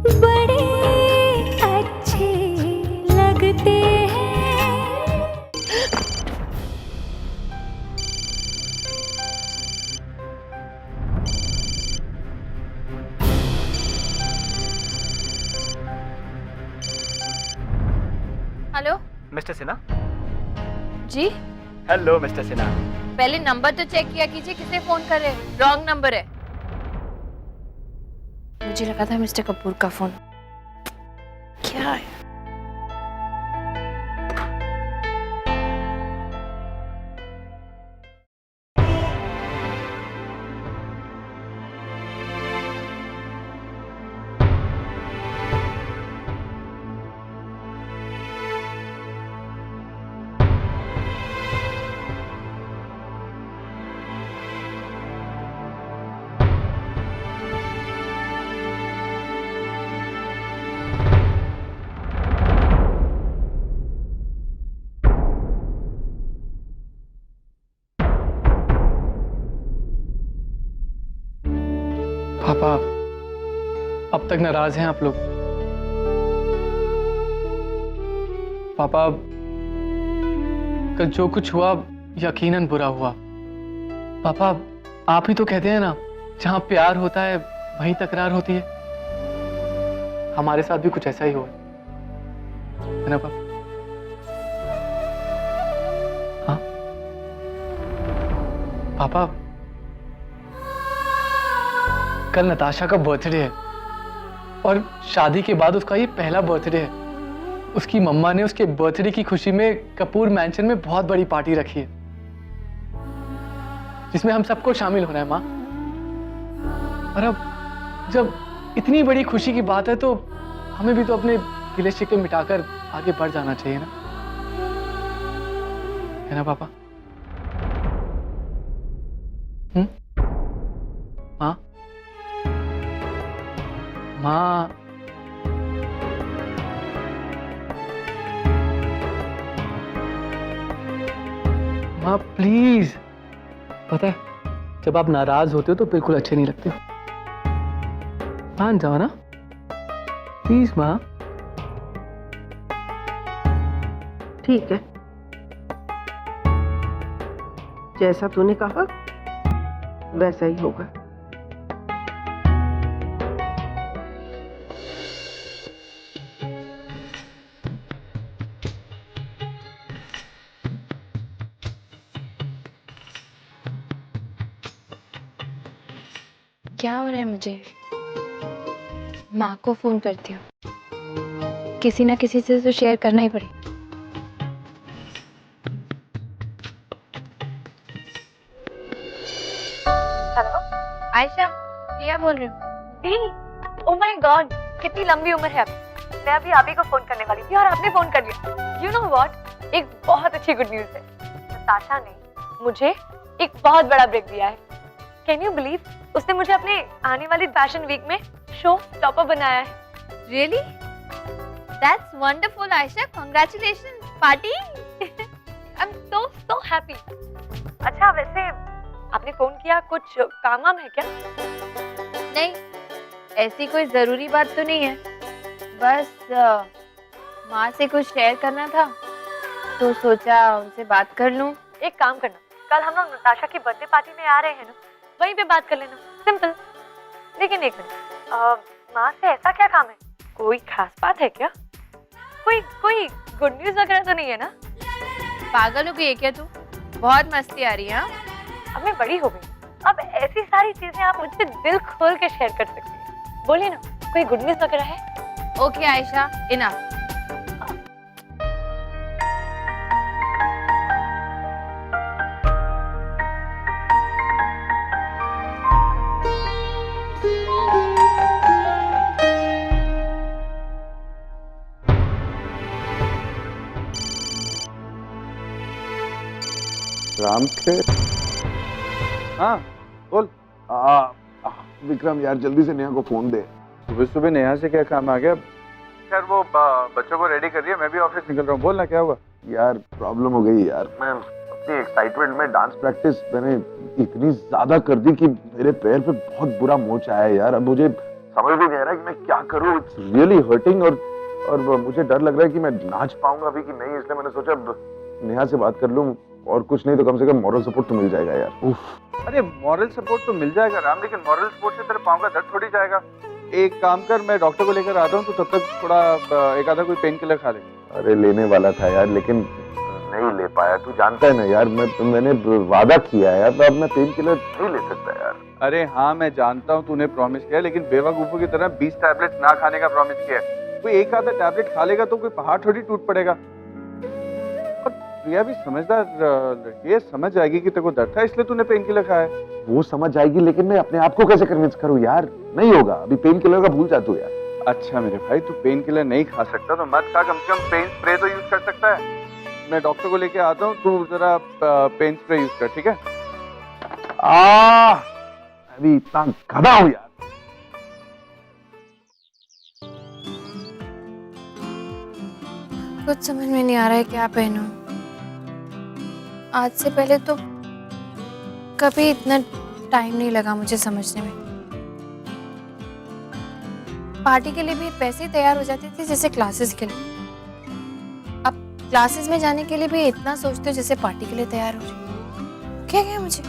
बड़े अच्छे लगते हैं। Hello Mister Sinha. जी, हेलो मिस्टर सिन्हा। पहले नंबर तो चेक किया कीजिए, किसे फोन कर रहे हैं? रॉन्ग नंबर है। मुझे लगा था मिस्टर कपूर का फोन। क्या है? पापा, अब तक नाराज हैं आप लोग? पापा, कल जो कुछ हुआ यकीनन बुरा हुआ। पापा, आप ही तो कहते हैं ना, जहां प्यार होता है वहीं तकरार होती है। हमारे साथ भी कुछ ऐसा ही हुआ है ना पापा? हाँ पापा, कल नताशा का बर्थडे है और शादी के बाद उसका ये पहला बर्थडे है। उसकी मम्मा ने उसके बर्थडे की खुशी में कपूर मैंशन में बहुत बड़ी पार्टी रखी है, जिसमें हम सबको शामिल होना है माँ। और अब जब इतनी बड़ी खुशी की बात है तो हमें भी तो अपने गिले शिकवे मिटाकर आगे बढ़ जाना चाहिए ना, है ना पापा? माँ, माँ, माँ प्लीज। पता है, जब आप नाराज होते हो तो बिल्कुल अच्छे नहीं लगते हो। मान जाओ ना प्लीज माँ। ठीक है, जैसा तूने कहा वैसा ही होगा। क्या हो रहा है? मुझे माँ को फोन करती हूँ, किसी ना किसी से तो शेयर करना ही पड़ेगा। हेलो आयशा, क्या बोल रही हो? ओह माय गॉड, कितनी लंबी उम्र है आपकी। मैं अभी आप ही को फोन करने वाली थी और आपने फोन कर लिया। यू नो व्हाट, एक बहुत अच्छी गुड न्यूज़ है। नताशा ने मुझे एक बहुत बड़ा ब्रेक दिया है। कैन यू बिलीव, उसने मुझे अपने आने वाली फैशन वीक में शो टॉपर बनाया है। Really? That's wonderful Ayesha, congratulations. Party? I am so happy. अच्छा वैसे आपने फोन किया, कुछ काम वाम है क्या? नहीं, ऐसी कोई जरूरी बात तो नहीं है, बस माँ से कुछ शेयर करना था तो सोचा उनसे बात कर लूं। एक काम करना, कल हम लोग नताशा की बर्थडे पार्टी में आ रहे हैं ना, वहीं पे बात कर लेना, सिंपल। लेकिन एक मिनट, माँ से ऐसा क्या काम है? कोई खास बात है क्या? कोई गुड न्यूज़ वगैरह तो नहीं है ना? पागल हो गई है क्या तू? बहुत मस्ती आ रही है। अब मैं बड़ी हो गई, अब ऐसी सारी चीजें आप मुझसे दिल खोल के शेयर कर सकती हैं। बोलिए ना, कोई गुड न्यूज़ वगैरह है? Okay Ayesha, enough. राम के। हाँ बोल। विक्रम यार जल्दी से नेहा को फोन दे। सुबह सुबह नेहा से क्या काम आ गया? खैर वो बच्चों को रेडी कर रही है, मैं भी ऑफिस निकल रहा हूँ। बोलना क्या हुआ? यार प्रॉब्लम हो गई यार, मैं अपनी एक्साइटमेंट में डांस प्रैक्टिस मैंने इतनी ज्यादा कर दी कि मेरे पैर पे बहुत बुरा मोच आया है यार। अब मुझे समझ भी नहीं आ रहा कि मैं क्या करूं। इट्स रियली हर्टिंग और मुझे डर लग रहा है कि मैं नाच पाऊंगा अभी कि नहीं, इसलिए मैंने सोचा नेहा से बात कर लूं, और कुछ नहीं तो कम से कम मॉरल सपोर्ट तो मिल जाएगा यार। उफ। अरे मॉरल सपोर्ट तो मिल जाएगा राम, लेकिन मॉरल सपोर्ट से तेरे पाँव का दर्द थोड़ी जाएगा। एक काम कर, मैं डॉक्टर को लेकर आता हूँ, तो तब तक थोड़ा एक आधा कोई पेन किलर खा ले। अरे लेने वाला था यार, लेकिन नहीं ले पाया। तू जानता है ना यार, मैंने वादा किया है यार, तो अब मैं पेन किलर नहीं ले सकता यार। अरे हाँ मैं जानता हूँ तूने प्रॉमिस किया, लेकिन बेवकूफों की तरह 20 टैबलेट ना खाने का प्रॉमिस किया है। कोई एक आधा टैबलेट खा लेगा तो कोई पहाड़ थोड़ी टूट पड़ेगा। और प्रिया भी समझदार लड़की है, समझ जाएगी कि तेरे को दर्द था इसलिए तूने पेन किलर खाया है। वो समझ जाएगी, लेकिन मैं अपने आप को कैसे कन्विंस करूं यार? नहीं होगा, अभी पेन किलर का भूल जा तू यार। अच्छा मेरे भाई, तू पेन किलर नहीं खा सकता तो मत खा, कम से कम पेन स्प्रे तो यूज कर सकता है। मैं डॉक्टर को लेके आता हूँ, तू जरा पेन स्प्रे यूज कर, ठीक है? अभी इतना गधा हूं यार। कुछ समझ में नहीं आ रहा है क्या पहनूं। आज से पहले तो कभी इतना टाइम नहीं लगा मुझे समझने में। पार्टी के लिए भी पैसे तैयार हो जाते थे जैसे क्लासेस के लिए। अब क्लासेस में जाने के लिए भी इतना सोचते हो जैसे पार्टी के लिए तैयार हो रही। क्या क्या मुझे,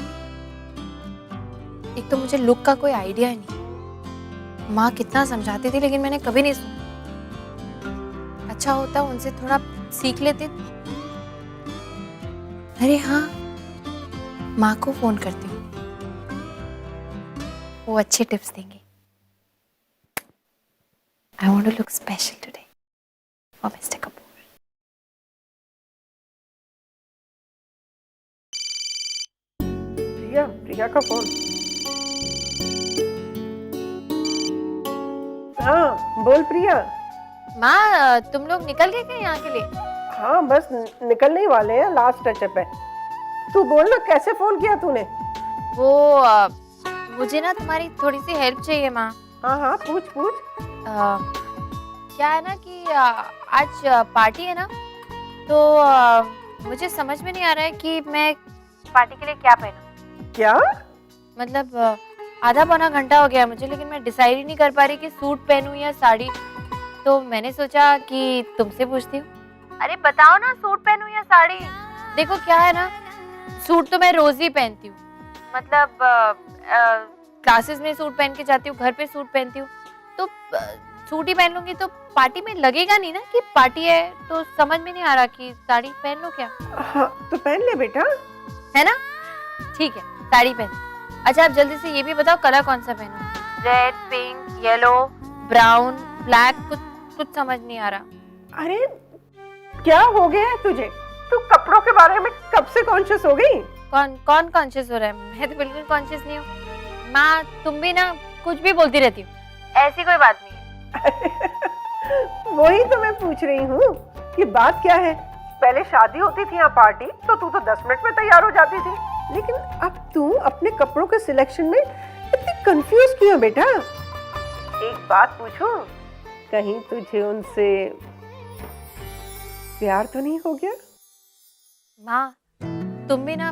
एक तो मुझे लुक का कोई आइडिया ही नहीं। माँ कितना समझाती थी लेकिन मैंने कभी नहीं सुना। अच्छा होता उनसे थोड़ा सीख लेते। अरे हाँ, माँ को फोन करती हूँ, वो अच्छे टिप्स देंगे। I want to look special today for Mr. Kapoor. प्रिया का फोन। हाँ बोल प्रिया। माँ तुम लोग निकल गए क्या यहाँ के लिए? हाँ बस निकलने ही वाले हैं, लास्ट टचअप है। तू बोल ना, कैसे फोन किया तूने? वो मुझे ना तुम्हारी थोड़ी सी हेल्प चाहिए माँ। हाँ हाँ पूछ पूछ। क्या है ना कि आज पार्टी है ना, तो मुझे समझ में नहीं आ रहा है कि मैं पार्टी के लिए क्या पहनूं। क्या मतलब आधा पौना घंटा हो गया मुझे, लेकिन मैं डिसाइड ही नहीं कर पा रही कि सूट पहनूं या साड़ी। तो मैंने सोचा कि तुमसे पूछती हूँ। अरे बताओ ना, सूट पहनूं या साड़ी? देखो क्या है ना, सूट तो मैं रोज ही पहनती हूँ। मतलब क्लासेस में सूट पहन के जाती हूँ, घर पे सूट पहनती हूँ, तो सूट ही पहन लूंगी तो पार्टी में लगेगा नहीं ना कि पार्टी है। तो समझ में नहीं आ रहा कि साड़ी पहन लूं क्या। हाँ तो पहन ले बेटा, है ना? ठीक है, साड़ी पहन। अच्छा आप जल्दी से ये भी बताओ कलर कौन सा पहनूं? Red, pink, yellow, brown, black, कुछ समझ नहीं आ रहा। अरे क्या हो गया है तुझे? तू कपड़ों के बारे में कब से कॉन्शियस हो गई? कौन कॉन्शियस हो रहा है? मैं तो बिल्कुल कॉन्शियस नहीं हूँ माँ। तुम भी ना कुछ भी बोलती रहती हो, ऐसी कोई बात नहीं है। वही तो मैं पूछ रही हूँ कि बात क्या है। पहले शादी होती थी यहाँ पार्टी तो तू तो 10 मिनट में तैयार हो जाती थी, लेकिन अब तू अपने कपड़ों के सिलेक्शन में इतनी कंफ्यूज क्यों बेटा? एक बात पूछूं, कहीं तुझे उनसे प्यार तो नहीं हो गया? माँ तुम भी ना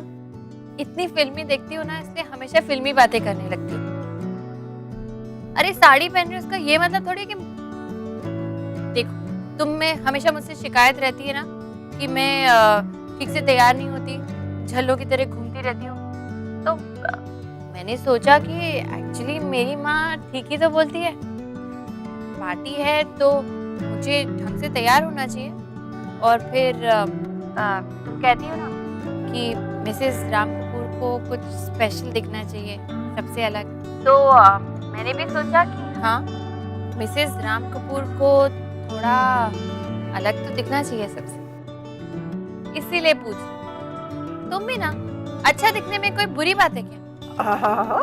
इतनी फिल्मी देखती हो ना, इसलिए हमेशा फिल्मी बातें करने लगती हो। अरे साड़ी पहन रही हो उसका ये मतलब थोड़ी कि देखो तुम में हमेशा मुझसे शिकायत रहती है ना कि मैं ठीक से तैयार नहीं होती, झल्लों की तरह घूमती रहती हूँ। तो मैंने सोचा कि एक्चुअली मेरी माँ ठीक ही तो बोलती है। पार्टी है तो मुझे ढंग से तैयार होना चाहिए। और फिर तुम कहती हो ना कि मिसेस राम कपूर को कुछ स्पेशल दिखना चाहिए, सबसे अलग। तो मैंने भी सोचा कि हाँ, मिसेस राम कपूर को थोड़ा अलग तो दिखना चाहिए सबसे, इसीलिए पूछ। तुम भी ना अच्छा दिखने में कोई बुरी बात है क्या? हाँ,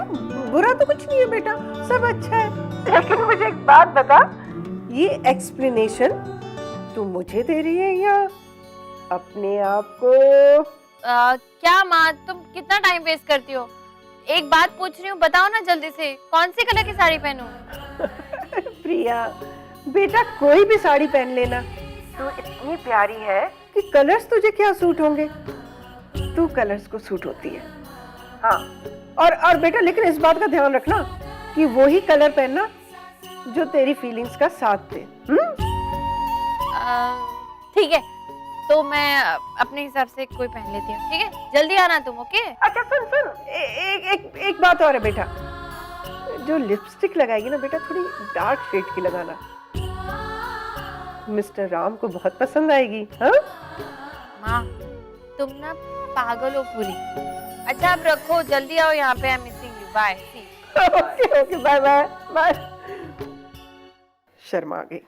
बुरा तो कुछ नहीं है बेटा, सब अच्छा है। लेकिन मुझे एक बात बता, ये एक्सप्लेनेशन तू मुझे दे रही है या अपने आप को? क्या माँ तुम कितना टाइम वेस्ट करती हो? एक बात पूछ रही हूँ, बताओ ना जल्दी से, कौन सी कलर की साड़ी पहनूं? प्रिया बेटा कोई भी साड़ी पहन लेना, तू इतनी प्यारी है कि कलर्स तुझे क्या सूट होंगे, तू कलर्स को सूट होती है। हाँ और बेटा लेकिन इस बात का ध्यान रखना कि वो ही कलर पहनना जो तेरी फीलिंग्स का साथ दे। ठीक है, तो मैं अपने हिसाब से कोई पहन लेती हूँ। ठीक है, जल्दी आना तुम। ओके? अच्छा सुन सुन, एक बात और है बेटा, जो लिपस्टिक लगाएगी ना बेटा, थोड़ी डार्क शेड की लगाना, मिस्टर राम को बहुत पसंद आएगी। हाँ माँ, तुम ना पागल हो पूरी। अच्छा आप रखो, जल्दी आओ यहाँ पे। I am missing you. Bye. See. Okay okay, bye bye bye. शर्मा गई।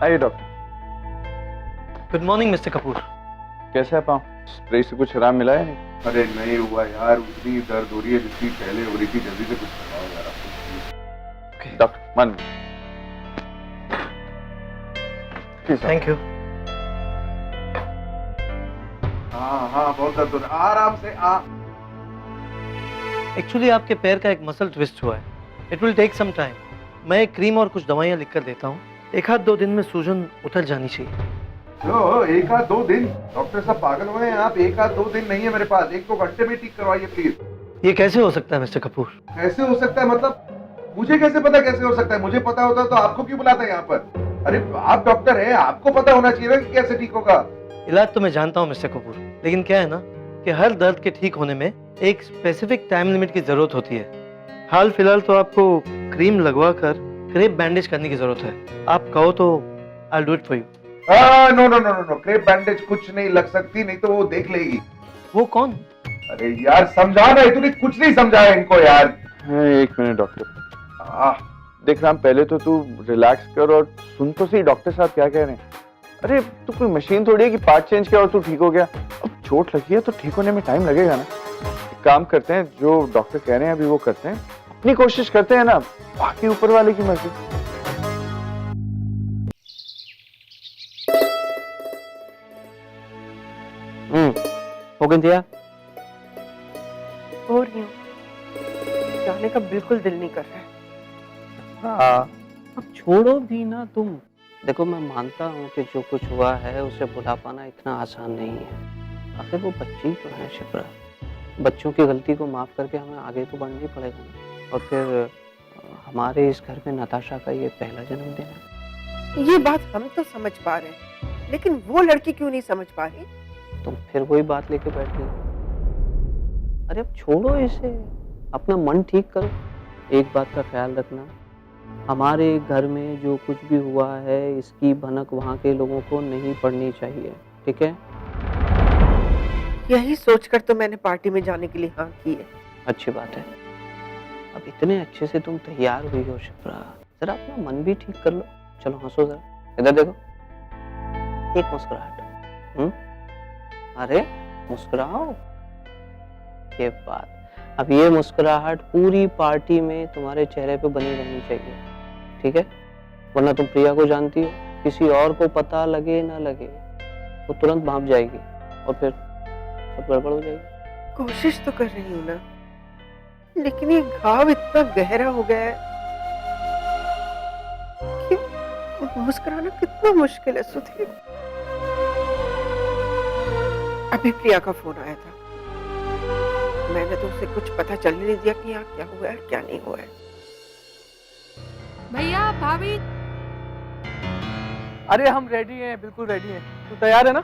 आइए doctor. Good morning mister Kapoor. कैसे है पाँव? स्प्रे से कुछ आराम मिला है नहीं? अरे नहीं हुआ यार, उतनी दर्द हो रही है जितनी पहले हो रही थी। जल्दी से कुछ कराओ यार आपको। डॉक्टर मन। Thank you. हाँ हाँ, बहुत दर्द हो रहा है। आराम से आ। एक्चुअली आपके पैर का एक मसल ट्विस्ट हुआ है। It will take some time. मैं एक क्रीम और कुछ दवाइयाँ लिख कर देता हूँ। 1-2 दिन में सूजन उतर जानी चाहिए। जो 1-2 दिन? डॉक्टर साहब पागल हुए हैं आप? 1-2 दिन नहीं है मेरे पास, 1-2 घंटे में ठीक करवाइए प्लीज। ये कैसे हो सकता है मिस्टर कपूर? कैसे हो सकता है मतलब? मुझे कैसे पता कैसे हो सकता है? मुझे पता होता तो आपको क्यों बुलाता है यहाँ पर? अरे आप डॉक्टर हैं, आपको पता होना चाहिए ना कि कैसे ठीक होगा। इलाज तो मैं जानता हूँ मिस्टर कपूर, लेकिन क्या है ना कि हर दर्द के ठीक होने में एक स्पेसिफिक टाइम लिमिट की जरूरत होती है। हाल फिलहाल तो आपको क्रीम लगवा कर क्रेप बैंडेज करने की जरूरत है। आप कहो तो I do it for you. No no no no no, crepe bandage कुछ नहीं लग सकती, नहीं तो वो देख लेगी। वो कौन? अरे यार समझा ना, तूने कुछ नहीं समझाया इनको यार। 1 मिनट डॉक्टर। देख राम, पहले तो तू रिलैक्स कर और सुन तो सही डॉक्टर साहब क्या कह रहे हैं। अरे तू कोई मशीन थोड़ी है कि पार्ट चेंज किया और तू ठीक हो गया। अब चोट लगी है तो ठीक होने में टाइम लगेगा ना। एक काम करते हैं, जो डॉक्टर कह रहे हैं अभी वो करते हैं, अपनी कोशिश करते हैं ना, बाकी ऊपर वाले की मर्जी। हो गई दिया? हो रही हूँ, जाने का बिल्कुल दिल नहीं कर रहा है। हाँ, अब छोड़ो भी ना तुम। देखो मैं मानता हूँ कि जो कुछ हुआ है उसे भुला पाना इतना आसान नहीं है। आखिर वो बच्ची तो है शिप्रा। बच्चों की गलती को माफ करके हमें आगे तो बढ़ना ही पड़ेगा ना। और फिर हमारे इस घर में नताशा का ये पहला जन्मदिन है। ये बात हम तो समझ पा रहे हैं, लेकिन वो लड़की क्यों नहीं समझ पा रही? तुम फिर वही बात लेके बैठ गई। अरे अब छोड़ो इसे, अपना मन ठीक करो। एक बात का ख्याल रखना, हमारे घर में जो कुछ भी हुआ है इसकी भनक वहाँ के लोगों को नहीं पड़नी चाहिए, ठीक है? यही सोचकर तो मैंने पार्टी में जाने के लिए हाँ की है। अच्छी बात है। अब इतने अच्छे से तुम तैयार हुई हो शिप्रा, जरा अपना मन भी ठीक कर लो। चलो हंसो जरा, इधर देखो, एक मुस्कुराहट। अरे मुस्कुराओ। ये बात, अब ये मुस्कुराहट पूरी पार्टी में तुम्हारे चेहरे पे बनी रहनी चाहिए, ठीक है? वरना तुम प्रिया को जानती हो, किसी और को पता लगे ना लगे वो तुरंत भाप जाएगी और फिर सब गड़बड़ हो जाएगी। कोशिश तो कर रही हूँ ना, लेकिन ये घाव इतना गहरा हो गया है कि मुस्कुराना कितना मुश्किल है सुधीर। अभी प्रिया का फोन आया था, मैंने तो उसे कुछ पता चलने नहीं दिया कि यहाँ क्या हुआ है क्या नहीं हुआ है। भैया भाभी। अरे हम रेडी हैं, बिल्कुल रेडी हैं। तू तैयार है ना?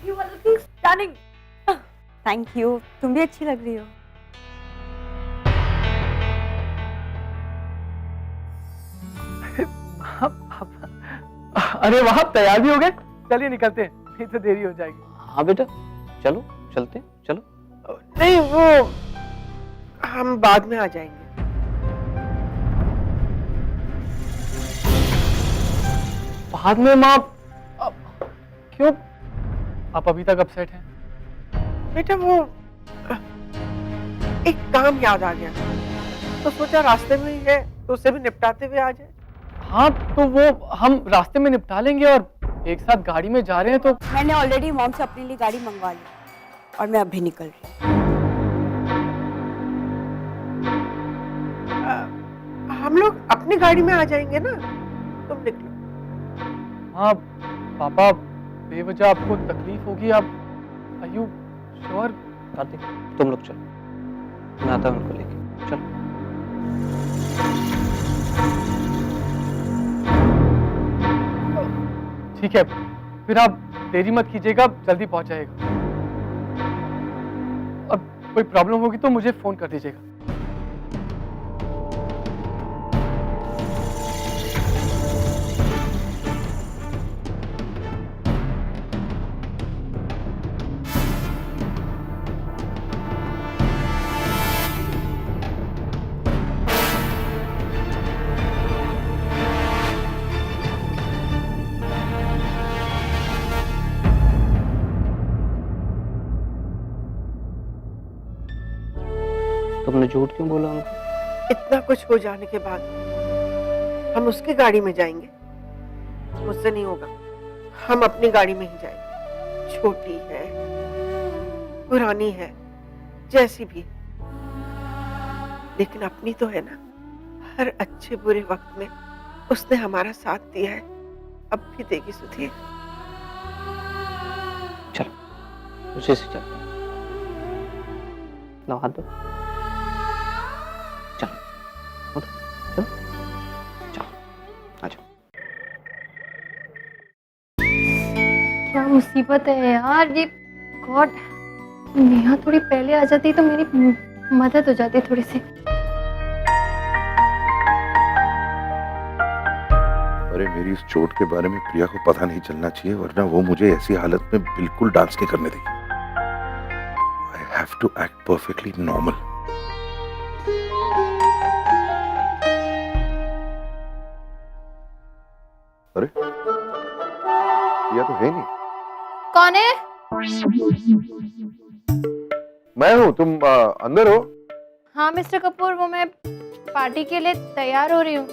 You are looking stunning. Thank you, तुम भी अच्छी लग रही हो। अरे वाह, तैयार भी हो गए? चलिए निकलते हैं, नहीं तो देरी हो जाएगी। हाँ बेटा, चलो चलते हैं, चलो। नहीं, वो हम बाद में आ जाएंगे। बाद में माँ? क्यों? आप अभी तक अपसेट हैं? बेटा वो एक काम याद आ गया, तो सोचा रास्ते में ही है तो उसे भी निपटाते हुए आ जाए। हाँ तो वो हम रास्ते में निपटा लेंगे और एक साथ गाड़ी में जा रहे हैं तो मैंने ऑलरेडी मॉम से अपने लिए गाड़ी मंगवा ली और मैं अभी निकल रही हूँ। हम लोग अपनी गाड़ी में आ जाएंगे ना, तुम निकलो। हाँ पापा बेवजह आपको तकलीफ होगी, आप आर यू श्योर? कार्तिक तुम लोग चलो, मैं आता हूँ उनको लेके। चलो ठीक है, फिर आप देरी मत कीजिएगा, जल्दी पहुंच जाएगा। अब कोई प्रॉब्लम होगी तो मुझे फोन कर दीजिएगा। तुमने झूठ क्यों बोला उनको? इतना कुछ हो जाने के बाद हम उसकी गाड़ी में जाएंगे? मुझसे नहीं होगा, हम अपनी गाड़ी में ही जाएंगे। छोटी है, पुरानी है, जैसी भी, लेकिन अपनी तो है ना। हर अच्छे बुरे वक्त में उसने हमारा साथ दिया है, अब भी देगी सुधीर। चलो उसी से चलते हैं। लो हाथ दो, चलो उठो, चलो चलो आ जाओ। क्या मुसीबत है यार ये। गॉड, नेहा थोड़ी पहले आ जाती तो मेरी मदद हो जाती थोड़ी सी। अरे मेरी इस चोट के बारे में प्रिया को पता नहीं चलना चाहिए, वरना वो मुझे ऐसी हालत में बिल्कुल डांस नहीं करने देगी। I have to act perfectly normal. अरे प्रिया तो है नहीं। कौन है? मैं हूँ, तुम अंदर हो? हाँ मिस्टर कपूर, वो मैं पार्टी के लिए तैयार हो रही हूँ।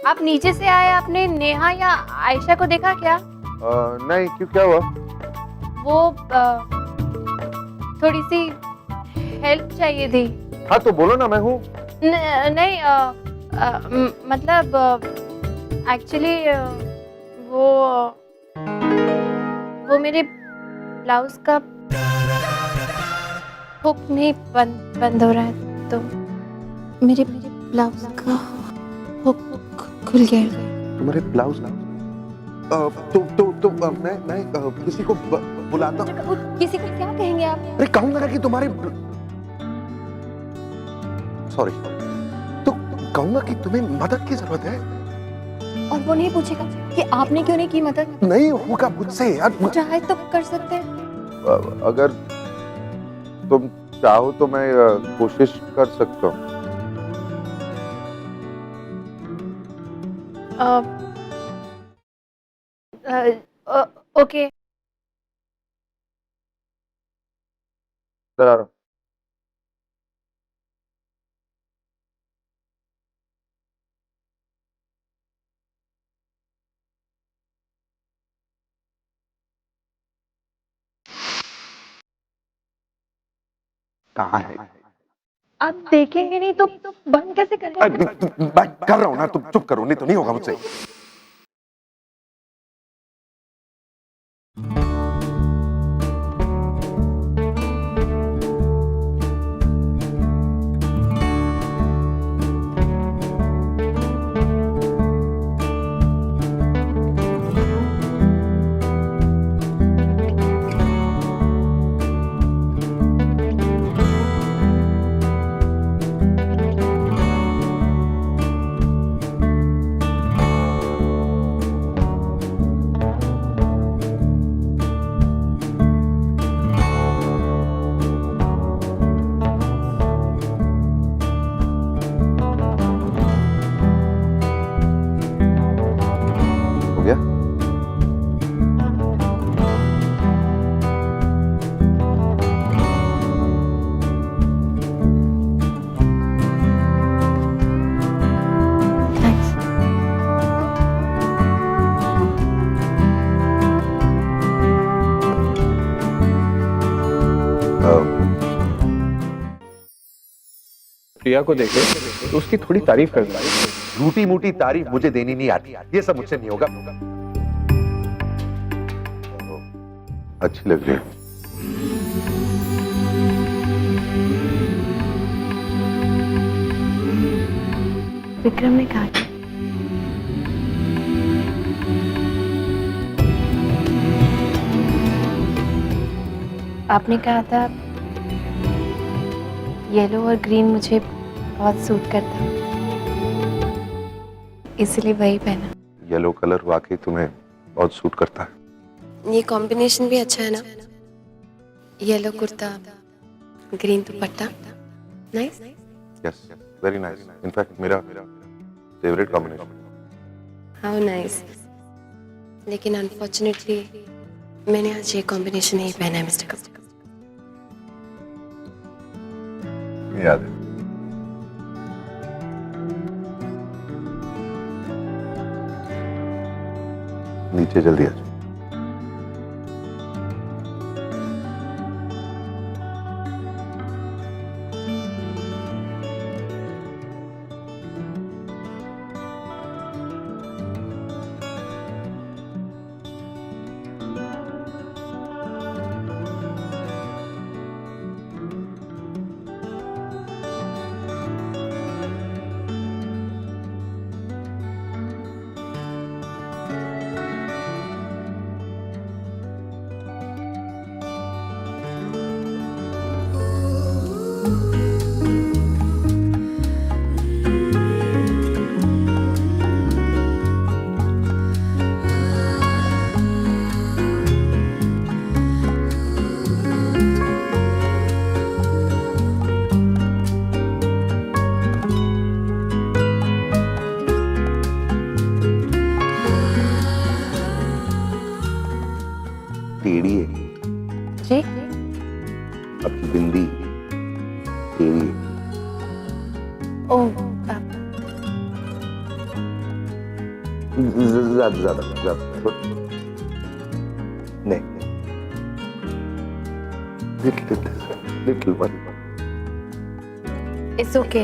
आप नीचे से आए, आपने नेहा या आयशा को देखा क्या? नहीं, क्यों, क्या हुआ? वो थोड़ी सी हेल्प चाहिए थी। हाँ तो बोलो ना, मैं हूँ। नहीं मतलब एक्चुअली वो मेरे ब्लाउज का हुक नहीं बंद हो रहा है, तो मेरे ब्लाउज का हुक खुल गया। तुम्हारे ब्लाउज तो मैं किसी को बुलाता हूँ। किसी को क्या कहेंगे आप? अरे कहूंगा ना कि तुम्हारे, सॉरी, तो कहूंगा कि तुम्हें मदद की जरूरत है। और वो नहीं पूछेगा कि आपने क्यों नहीं की मदद? नहीं होगा मुझसे यार। ट्राई तो कर सकते हैं। अगर तुम चाहो तो मैं कोशिश कर सकता हूँ। ओके, चला रहा हूँ। कहाँ है? आप देखेंगे नहीं तो बंद कैसे करेंगे? मैं कर रहा हूँ ना, तुम चुप करो, नहीं तो नहीं होगा मुझसे। प्रिया को देखे तो उसकी थोड़ी तारीफ कर दे। झूठी मूठी तारीफ मुझे देनी नहीं आती, ये सब मुझसे नहीं होगा। अच्छी लग रही है। विक्रम ने कहा था आपने कहा था येलो और ग्रीन मुझे बहुत सूट करता, इसलिए वही पहना। येलो कलर वाकई तुम्हें बहुत सूट करता है। ये कॉम्बिनेशन भी अच्छा है ना, येलो कुर्ता ग्रीन दुपट्टा, nice. Yes, very nice. In fact मेरा फेवरेट कॉम्बिनेशन। How nice. लेकिन अनफॉर्चुनेटली मैंने आज ये कॉम्बिनेशन नहीं पहना है मिस्टर कपूर। याद है। नीचे जल्दी आ जाओ। टेढ़ी है जी आपकी बिंदी, टेढ़ी है। ओह ज्यादा ज्यादा ज्यादा नहीं, लिटिल वन। It's okay.